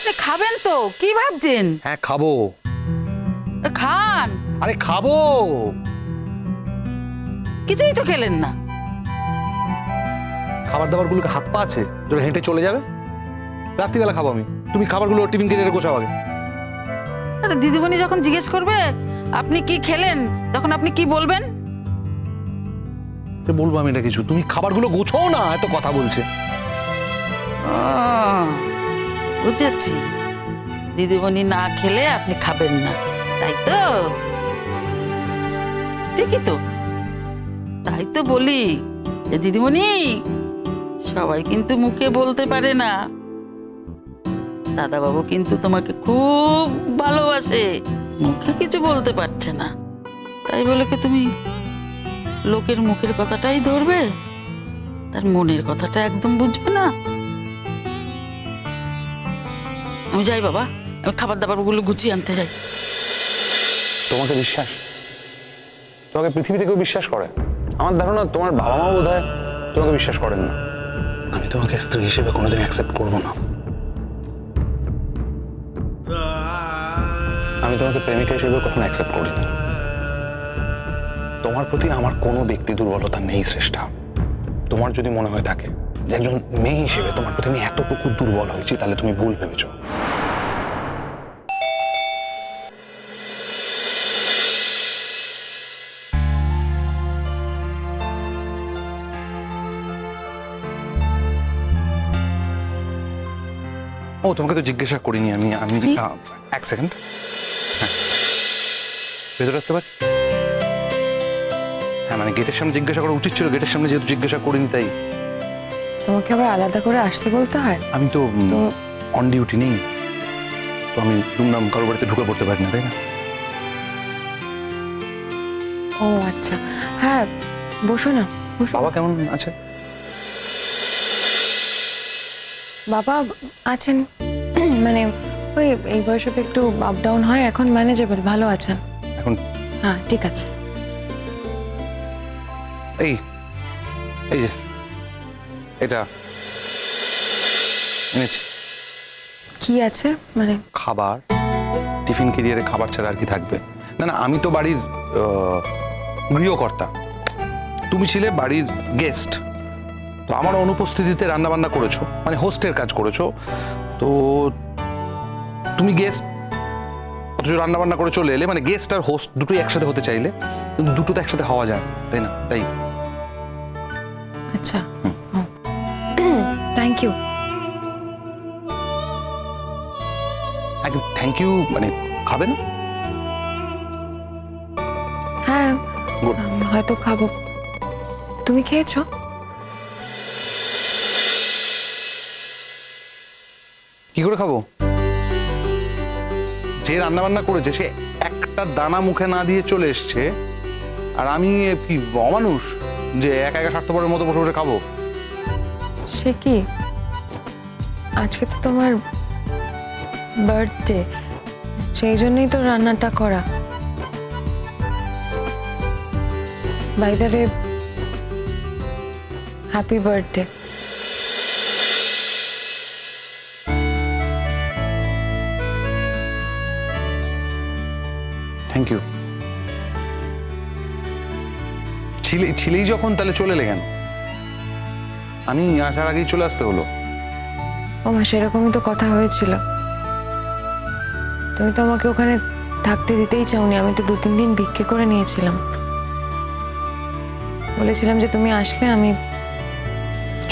আপনি খাবেন তো? কি ভাবছেন? হ্যাঁ খাবো। খান। আরে খাবো। কিছুই তো খেলেন না। খাবার দাবারগুলোকে হাত পা আছে যেটা হেঁটে চলে যাবে? রাত্রিবেলা খাবো আমি। তুমি খাবারগুলো টিফিন কেটে গোছাও আগে। আরে দিদিমণি যখন জিজ্ঞেস করবে আপনি কি খেলেন, তখন আপনি কি বলবেন? বলবো আমি এটা কিছু? তুমি খাবারগুলো গোছাও না, এত কথা বলছে। ও, বুঝেছি। দিদিমণি না খেলে আপনি খাবেন না, তাই তো? ঠিকই তো। তাই তো বলি যে দিদিমণি, সবাই কিন্তু মুখে বলতে পারে না, দাদাবাবু কিন্তু তোমাকে খুব ভালোবাসে, মুখে কিছু বলতে পারছে না। তাই বলে কি তুমি লোকের মুখের কথাটাই ধরবে, তার মনের কথাটা একদম বুঝবে না? আমি যাই বাবা, আমি খাবার দাবারগুলো গুছিয়ে আনতে যাই। তোমাকে বিশ্বাস? তোমাকে পৃথিবীতে কেউ বিশ্বাস করে? আমার ধারণা তোমার বাবা মা বোধহয় তোমাকে বিশ্বাস করেন না। আমি তোমাকে স্ত্রী হিসেবে কোনোদিন অ্যাকসেপ্ট করবো না। আমি তোমাকে প্রেমিকা হিসেবে কখনো অ্যাকসেপ্ট করি না। তোমার প্রতি আমার কোনো ব্যক্তি দুর্বলতা নেই শ্রেষ্ঠা। তোমার যদি মনে হয়ে থাকে যে একজন মেয়ে হিসেবে তোমার প্রতি আমি এতটুকু দুর্বল হয়েছি, তাহলে তুমি ভুল ভেবেছো। ও, তোমাকে তো জিজ্ঞাসা করিনি আমি। এক সেকেন্ড। হ্যাঁ, ভেতরে আসতে পারি? হ্যাঁ, মানে গেটের সামনে জিজ্ঞাসা করা উচিত ছিল, গেটের সামনে যেহেতু জিজ্ঞাসা করিনি তাই। তোমাকে আবার আলাদা করে আসতে বলতে হয়? আমি তো অন ডিউটি নেই, তো আমি দুমদাম কারোর বাড়িতে ঢুকে পড়তে পারি না, তাই না? ও আচ্ছা, হ্যাঁ বসো না, বসো। বাবা কেমন আছে? বাবা আছেন, মানে ওই এই বয়সে তো একটু আপ ডাউন হয়, এখন ম্যানেজেবল, ভালো আছেন এখন? হ্যাঁ ঠিক আছে। এই এই যে এটা এনেছি। কি আছে মানে? খাবার, টিফিন ক্যারিয়ারে খাবার ছাড়া আর কি থাকবে? না না, আমি তো বাড়ির গৃহকর্তা, তুমি ছিলে বাড়ির গেস্ট, তো আমার অনুপস্থিতিতে রান্না বান্না করেছো, মানে হোস্টের কাজ করেছো। তো তুমি গেস্ট অথচ রান্না বান্না করে চলে এলে, মানে গেস্ট আর হোস্ট দুটোই একসাথে হতে চাইলে, কিন্তু দুটো তো একসাথে হওয়া যায়, তাই না? তাই আচ্ছা, থ্যাংক ইউ। থ্যাংক ইউ মানে খাবে না? হ্যাঁ Good. হয়তো খাবো। তুমি খেয়েছো? কি করে খাবো? যে রান্না বান্না করেছে সে একটা দানা মুখে না দিয়ে চলে এসছে, আর আমি কি অমানুষ যে একা একা স্বার্থপরের মতো বসে বসে খাবো? সে কি, আজকে তো তোমার বার্থডে, সেই জন্যই তো রান্নাটা করা। By the way, happy birthday. Thank you. ছিলেই যখন, তাহলে চলে এলে কেন? আমি আসার আগেই চলে আসতে হলো। ও মা, সেরকমই তো কথা হয়েছিল। তুমি তো আমাকে ওখানে থাকতে দিতেই চাওনি, আমি তো 2-3 দিন ভিক্ষে করে নিয়েছিলাম। বলেছিলাম যে তুমি আসলে আমি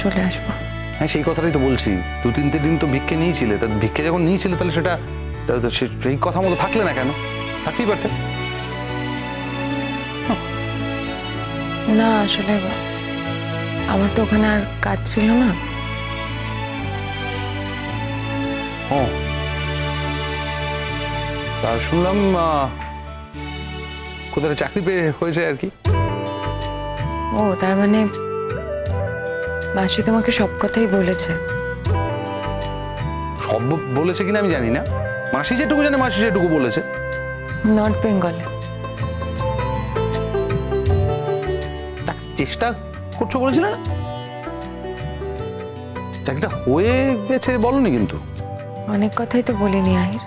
চলে আসবো। হ্যাঁ, সেই কথাটাই তো বলছি, 2-3 দিন তো ভিক্ষে নিয়েছিলে, তা ভিক্ষে যখন নিয়েছিলে তাহলে সেটা সেই কথা মতো থাকলে না কেন? থাকতেই পারতে। না আসলে আমার তো ওখানে আর কাজ ছিল না। ও, তা শুনলাম কোথায় চাকরি পেয়ে হয়েছে আর কি? ও, তার মানে মাসি তোমাকে সব কথাই বলেছে? সব বলেছে কিনা আমি জানি না, মাসি যেটুকু জানে মাসি যেটুকু বলেছে। নর্থ বেঙ্গলে। চেষ্টা করছো বলেছিলে না? চাকরিটা হয়ে গেছে বলনি কিন্তু। অনেক কথাই তো বলিনি আহির।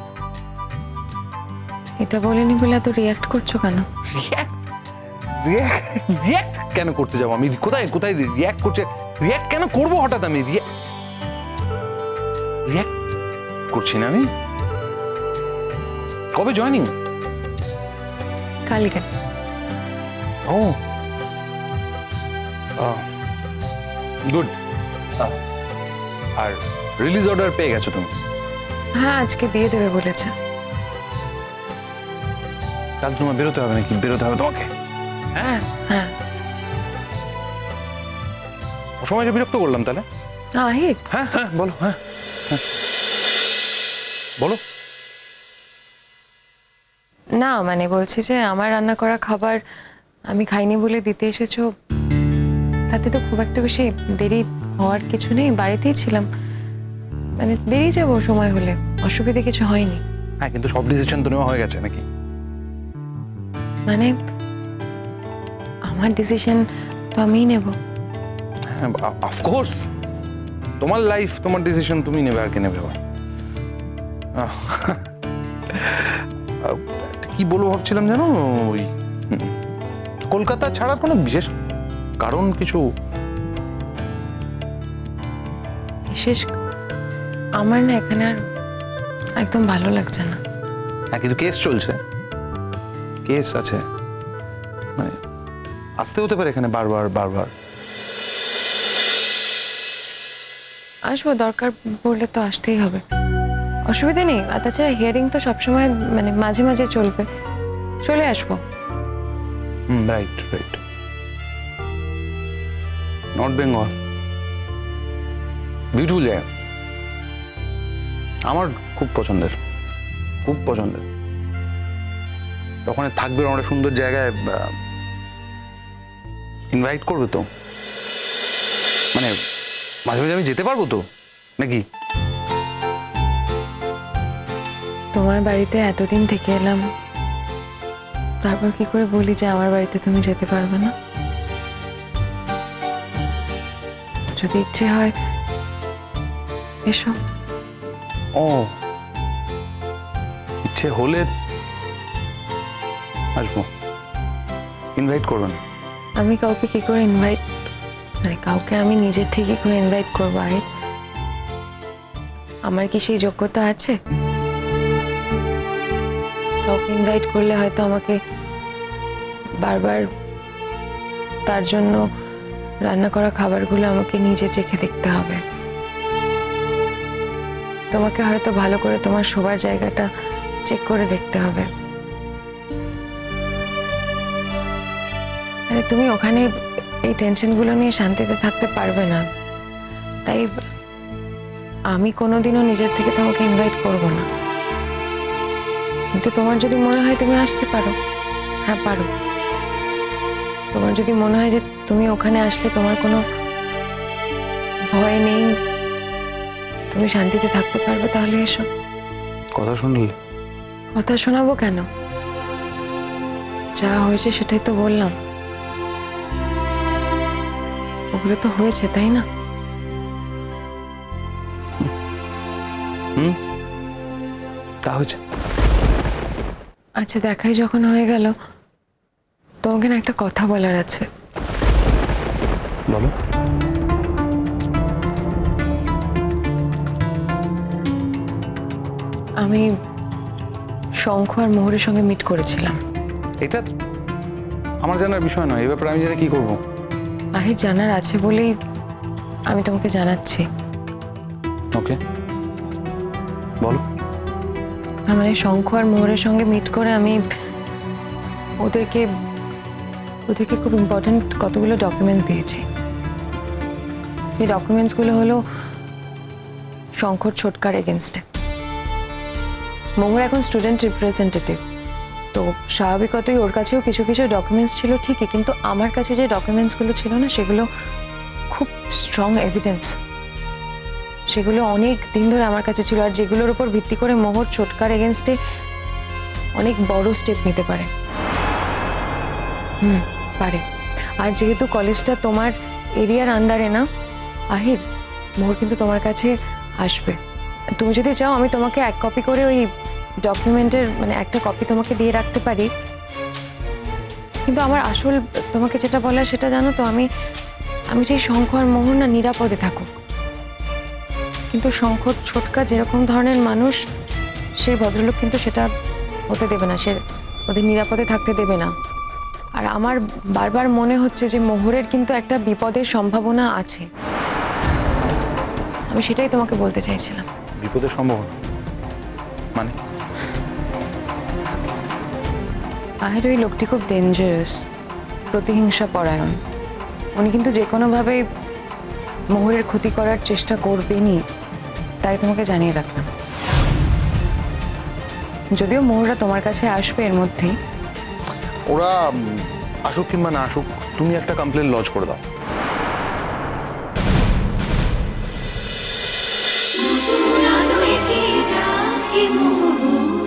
এটা বলিনি বলে এত রিয়াক্ট করছো কেন? রিয়াক্ট কেন করতে যাবো আমি? কোথায় কোথায় রিয়াক্ট করছে? রিয়াক্ট কেন করবো হঠাৎ আমি? রিয়াক্ট করছি না আমি। কবে জয়েনিং? কালকে। ও গুড। আর রিলিজ অর্ডার পেয়ে গেছো তুমি? হ্যাঁ, আজকে দিয়ে দেবে বলেছে। তাহলে তোমার বেরোতে হবে নাকি? বেরোতে হবে তোমাকে? হ্যাঁ হ্যাঁ। অসময়ে বিরক্ত করলাম তাহলে? আহির, হ্যাঁ হ্যাঁ বলো। হ্যাঁ হ্যাঁ বলো। না মানে বলছি যে আমার রান্না করা খাবার আমি খাইনি বলে দিতে এসেছো, তাতে তো খুব একটা বেশি দেরি হওয়ার কিছু নেই। বাড়িতেই ছিলাম, মানে বেরিয়ে যাবো সময় হলে, অসুবিধা কিছু হয়নি। হ্যাঁ কিন্তু সব ডিসিশন তো নেওয়া হয়ে গেছে নাকি? মানে আমার ডিসিশন তো আমিই নেব। হ্যাঁ অফকোর্স, তোমার লাইফ তোমার ডিসিশন তুমি নেবে, আর কে নেবে? একটা কি বলবো ভাবছিলাম জানো, ওই কলকাতা ছাড়ার কোনো বিশেষ কারণ কিছু? বিশেষ আমার না এখানে আর একদম ভালো লাগছে না। হ্যাঁ কিন্তু কেস চলছে, কেস আছে, মানে আসতে হতে পারে এখানে বারবার বারবার। আসবো, দরকার পড়লে তো আসতেই হবে, অসুবিধা নেই। আর তাছাড়া হিয়ারিং তো সবসময় মানে মাঝে মাঝে চলবে, চলে আসবো। Right right. North Bengal beautiful জায়গা, আমার খুব পছন্দের, খুব পছন্দের। ওখানে থাকবে একটা সুন্দর জায়গায়, ইনভাইট করবে তো, মানে মাঝে মাঝে আমি যেতে পারবো তো নাকি? তোমার বাড়িতে এতদিন থেকে এলাম, তারপর কি করে বলি যে আমার বাড়িতে তুমি যেতে পারবে না? যদি ইচ্ছে হয় এসো। ও ইচ্ছে হলে আসবো, ইনভাইট করবেন? আমি কাউকে কি করে ইনভাইট, মানে কাউকে আমি নিজের থেকে করে ইনভাইট করবো? আমার কি সেই যোগ্যতা আছে? কাউকে ইনভাইট করলে হয়তো আমাকে বারবার তার জন্য রান্না করা খাবারগুলো আমাকে নিজে চেখে দেখতে হবে। তোমাকে হয়তো ভালো করে তোমার শোবার জায়গাটা চেক করে দেখতে হবে। আরে তুমি ওখানে এই টেনশনগুলো নিয়ে শান্তিতে থাকতে পারবে না, তাই আমি কোনোদিনও নিজের থেকে তোমাকে ইনভাইট করব না। কিন্তু তোমার যদি মনে হয় তুমি আসতে পারো, হ্যাঁ পারো। তোমার যদি মনে হয় যে তুমি ওখানে আসলে তোমার কোনো ভয় নেই, তুমি শান্তিতে থাকতে পারবে, তাহলে এসো। কথা শুনলে? কথা শোনাবো কেন? যা হয়েছে সেটাই তো বললাম, ওগুলো তো হয়েছে, তাই না? তা হয়েছে। আচ্ছা, দেখাই যখন হয়ে গেল, তোমাকে না একটা কথা বলার আছে। বলো। আমি শঙ্খ আর মোহরের সঙ্গে মিট করেছিলাম। এটা আমার জানার বিষয় নয়, এই ব্যাপারে আমি জেনে কি করব? আহির জানার আছে বলেই আমি তোমাকে জানাচ্ছি। ওকে বলো। মানে শঙ্খ আর মোহরের সঙ্গে মিট করে আমি ওদেরকে খুব ইম্পর্টেন্ট কতগুলো ডকুমেন্টস দিয়েছি। এই ডকুমেন্টসগুলো হলো শঙ্কর ছোটকার এগেনস্টে। মোহর এখন স্টুডেন্ট রিপ্রেজেন্টেটিভ, তো স্বাভাবিকতই ওর কাছেও কিছু কিছু ডকুমেন্টস ছিল ঠিকই, কিন্তু আমার কাছে যে ডকুমেন্টসগুলো ছিল না, সেগুলো খুব স্ট্রং এভিডেন্স। সেগুলো অনেক দিন ধরে আমার কাছে ছিল, আর যেগুলোর উপর ভিত্তি করে মোহর ছোটকার এগেনস্টে অনেক বড় স্টেপ নিতে পারে। পারে। আর যেহেতু কলেজটা তোমার এরিয়ার আন্ডারে না আহির, মোহর কিন্তু তোমার কাছে আসবে, তুমি যদি চাও আমি তোমাকে এক কপি করে ওই ডকুমেন্টের মানে একটা কপি তোমাকে দিয়ে রাখতে পারি, কিন্তু আমার আসল তোমাকে যেটা বলার সেটা জানো তো, আমি চাই শঙ্খ আর মোহর না নিরাপদে থাকুক। কিন্তু শঙ্খ ছোটকা যেরকম ধরনের মানুষ, সেই ভদ্রলোক কিন্তু সেটা হতে দেবে না, সে ওদের নিরাপদে থাকতে দেবে না। আর আমার বারবার মনে হচ্ছে যে মোহরের কিন্তু একটা বিপদের সম্ভাবনা আছে। আমি সেটাই তোমাকে বলতে চাইছিলাম। বিপদের সম্ভাবনা মানে? আহের ওই লোকটি খুব ডেঞ্জারাস, প্রতিহিংসা পরায়ণ। উনি কিন্তু যে কোনোভাবে মোহরের ক্ষতি করার চেষ্টা করবেনই, তাই তোমাকে জানিয়ে রাখলাম। যদিও মোহরা তোমার কাছে আসবে এর মধ্যেই। ওরা আসুক কিংবা না আসুক, তুমি একটা কমপ্লেন লজ করে দাও। Una noche que da que moho